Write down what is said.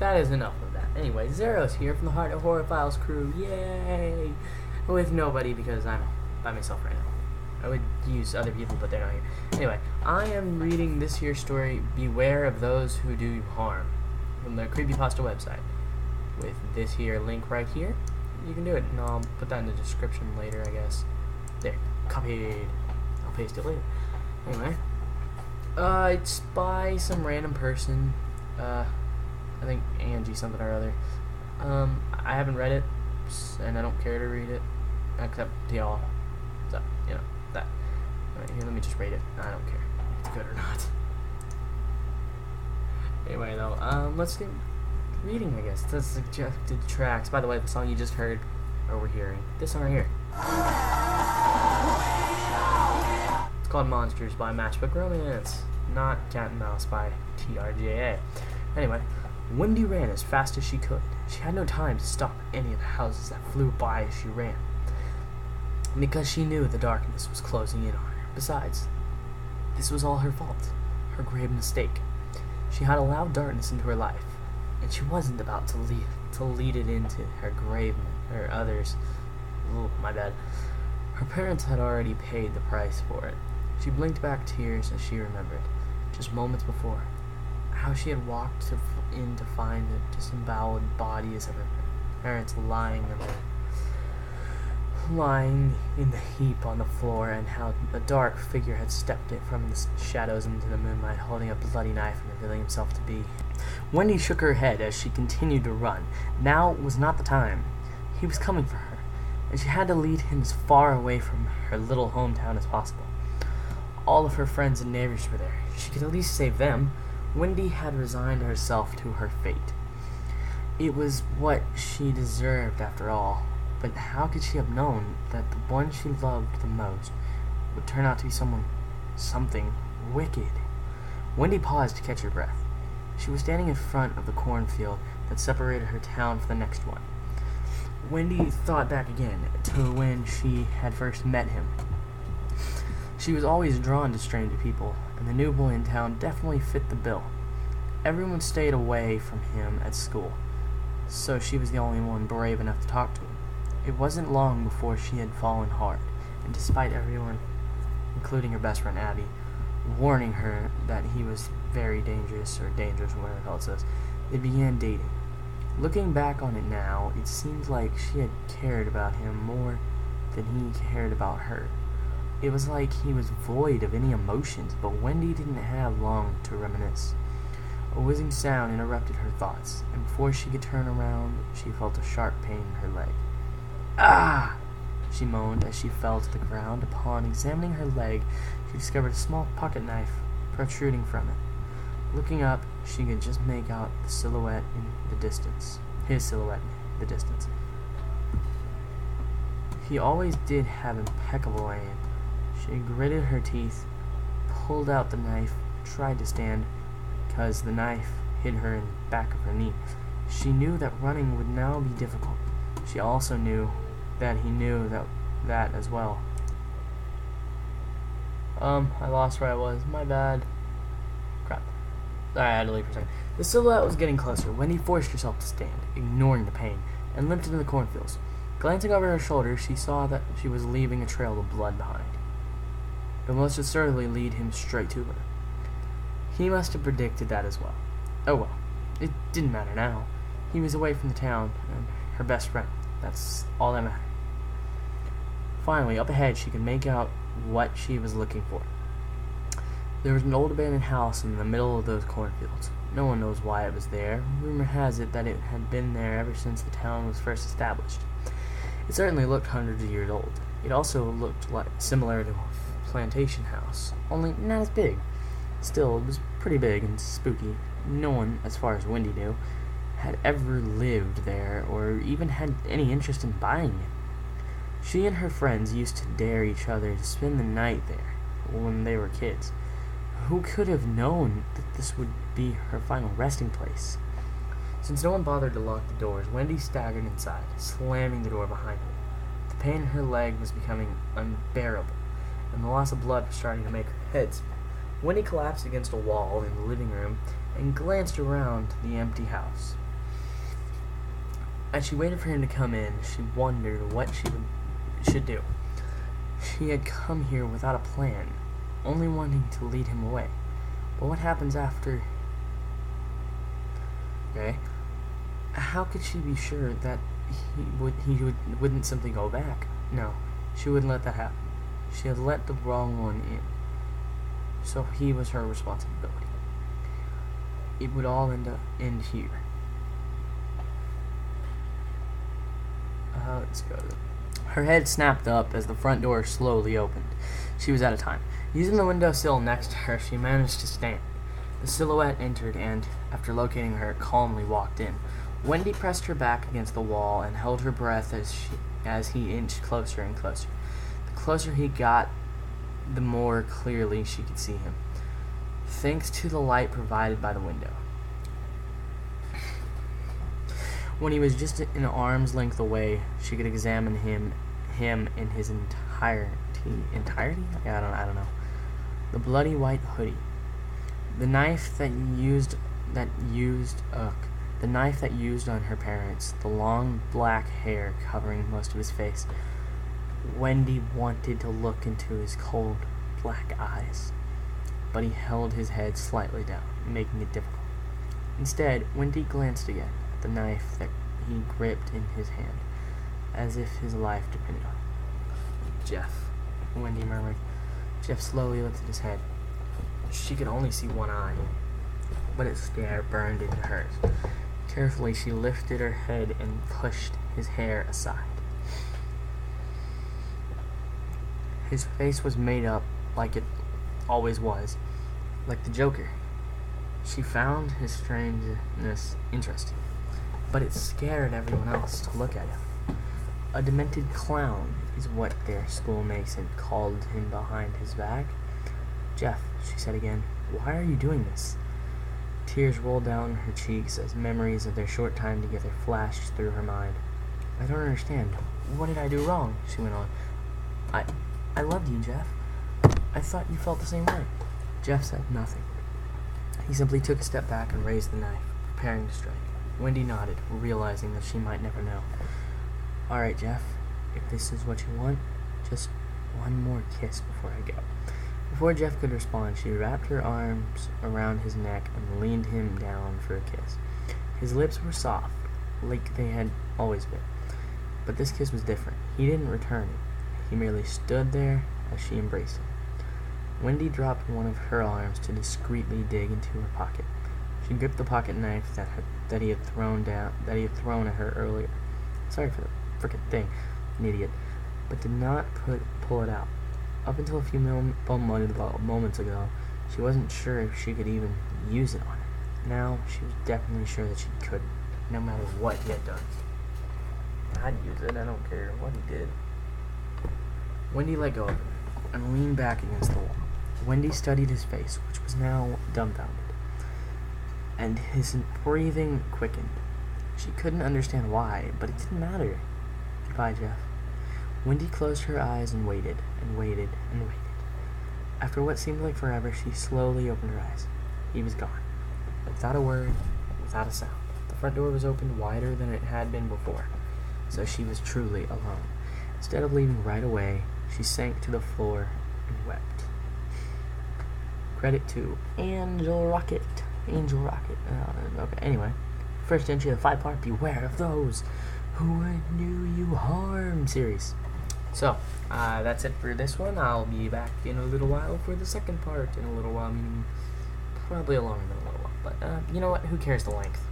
that is enough of that. Anyway, Zeros here from the Heart of Horror Files crew. Yay! With nobody because I'm by myself right now. I would use other people, but they're not here. Anyway, I am reading this here story, Beware of Those Who Do You Harm, from the Creepypasta website. With this here link right here, you can do it, and I'll put that in the description later, I guess. There, copied. I'll paste it later. Anyway, it's by some random person. I think Angie something or other. I haven't read it, and I don't care to read it, except to y'all. So, you know, that. Alright, here, let me just rate it. I don't care if it's good or not. Anyway, though, let's get reading, I guess. The suggested tracks. By the way, the song you just heard, or we're hearing, this song right here. It's called Monsters by Matchbook Romance, not Cat and Mouse by TRJA. Anyway, Wendy ran as fast as she could. She had no time to stop at any of the houses that flew by as she ran, because she knew the darkness was closing in on her. Besides, this was all her fault, her grave mistake. She had allowed darkness into her life, and she wasn't about to lead it into her grave or others. Oh, my bad. Her parents had already paid the price for it. She blinked back tears as she remembered, just moments before, how she had walked in to find the disemboweled bodies of her parents lying in the heap on the floor, and how a dark figure had stepped from the shadows into the moonlight, holding a bloody knife and revealing himself to be. Wendy shook her head as she continued to run. Now was not the time. He was coming for her, and she had to lead him as far away from her little hometown as possible. All of her friends and neighbors were there. She could at least save them. Wendy had resigned herself to her fate. It was what she deserved, after all. But how could she have known that the one she loved the most would turn out to be something wicked? Wendy paused to catch her breath. She was standing in front of the cornfield that separated her town from the next one. Wendy thought back again to when she had first met him. She was always drawn to stranger people, and the new boy in town definitely fit the bill. Everyone stayed away from him at school, so she was the only one brave enough to talk to him. It wasn't long before she had fallen hard, and despite everyone, including her best friend Abby, warning her that he was very dangerous, or dangerous, whatever the hell it says, they began dating. Looking back on it now, it seems like she had cared about him more than he cared about her. It was like he was void of any emotions, but Wendy didn't have long to reminisce. A whizzing sound interrupted her thoughts, and before she could turn around, she felt a sharp pain in her leg. "Ah!" she moaned as she fell to the ground. Upon examining her leg, she discovered a small pocket knife protruding from it. Looking up, she could just make out the silhouette in the distance. His silhouette in the distance. He always did have impeccable aim. She gritted her teeth, pulled out the knife, tried to stand, because the knife hit her in the back of her knee. She knew that running would now be difficult. She also knew that he knew that as well. I lost where I was. My bad. Crap. I had to leave for a second. The silhouette was getting closer. Wendy forced herself to stand, ignoring the pain, and limped into the cornfields. Glancing over her shoulder, she saw that she was leaving a trail of blood behind. It must assuredly lead him straight to her. He must have predicted that as well. Oh well, it didn't matter now. He was away from the town, and her best friend. That's all that mattered. Finally, up ahead, she could make out what she was looking for. There was an old abandoned house in the middle of those cornfields. No one knows why it was there. Rumor has it that it had been there ever since the town was first established. It certainly looked hundreds of years old. It also looked similar to a plantation house, only not as big. Still, it was pretty big and spooky. No one, as far as Wendy knew, had ever lived there or even had any interest in buying it. She and her friends used to dare each other to spend the night there when they were kids. Who could have known that this would be her final resting place? Since no one bothered to lock the doors, Wendy staggered inside, slamming the door behind her. The pain in her leg was becoming unbearable, and the loss of blood was starting to make her head spin. Wendy collapsed against a wall in the living room and glanced around the empty house. As she waited for him to come in, she wondered what should do. She had come here without a plan, only wanting to lead him away. But what happens after? Okay. How could she be sure that wouldn't simply go back? No, she wouldn't let that happen. She had let the wrong one in, so he was her responsibility. It would all end here. Let's go. Her head snapped up as the front door slowly opened. She was out of time. Using the windowsill next to her, she managed to stand. The silhouette entered and, after locating her, calmly walked in. Wendy pressed her back against the wall and held her breath as he inched closer and closer. The closer he got, the more clearly she could see him, thanks to the light provided by the window. When he was just an arm's length away, she could examine him in his entirety. I don't know. The bloody white hoodie, the knife that used on her parents, the long black hair covering most of his face. Wendy wanted to look into his cold black eyes, but he held his head slightly down, making it difficult. Instead, Wendy glanced again at the knife that he gripped in his hand, as if his life depended on it. "Jeff," Wendy murmured. Jeff slowly lifted his head. She could only see one eye, but its stare burned into hers. Carefully, she lifted her head and pushed his hair aside. His face was made up like it always was, like the Joker. She found his strangeness interesting, but it scared everyone else to look at him. A demented clown is what their schoolmates had called him behind his back. "Jeff," she said again, "why are you doing this?" Tears rolled down her cheeks as memories of their short time together flashed through her mind. "I don't understand. What did I do wrong?" she went on. I loved you, Jeff. I thought you felt the same way." Jeff said nothing. He simply took a step back and raised the knife, preparing to strike. Wendy nodded, realizing that she might never know. "All right, Jeff, if this is what you want, just one more kiss before I go." Before Jeff could respond, she wrapped her arms around his neck and leaned him down for a kiss. His lips were soft, like they had always been. But this kiss was different. He didn't return it. He merely stood there as she embraced him. Wendy dropped one of her arms to discreetly dig into her pocket. She gripped the pocket knife that he had thrown at her earlier. Sorry for the frickin' thing, an idiot, but did not pull it out. Up until a few moments ago, she wasn't sure if she could even use it on him. Now, she was definitely sure that she could, no matter what he had done. I'd use it, I don't care what he did. Wendy let go of him and leaned back against the wall. Wendy studied his face, which was now dumbfounded, and his breathing quickened. She couldn't understand why, but it didn't matter. "Goodbye, Jeff." Wendy closed her eyes and waited, and waited, and waited. After what seemed like forever, she slowly opened her eyes. He was gone. Without a word, without a sound. The front door was opened wider than it had been before, so she was truly alone. Instead of leaving right away, she sank to the floor and wept. Credit to Angel Rocket. Okay, anyway. First entry of the 5-part Beware of Those Who Would Do You Harm series. So, that's it for this one. I'll be back in a little while for the second part. In a little while, meaning probably longer than a little while. But, you know what? Who cares the length?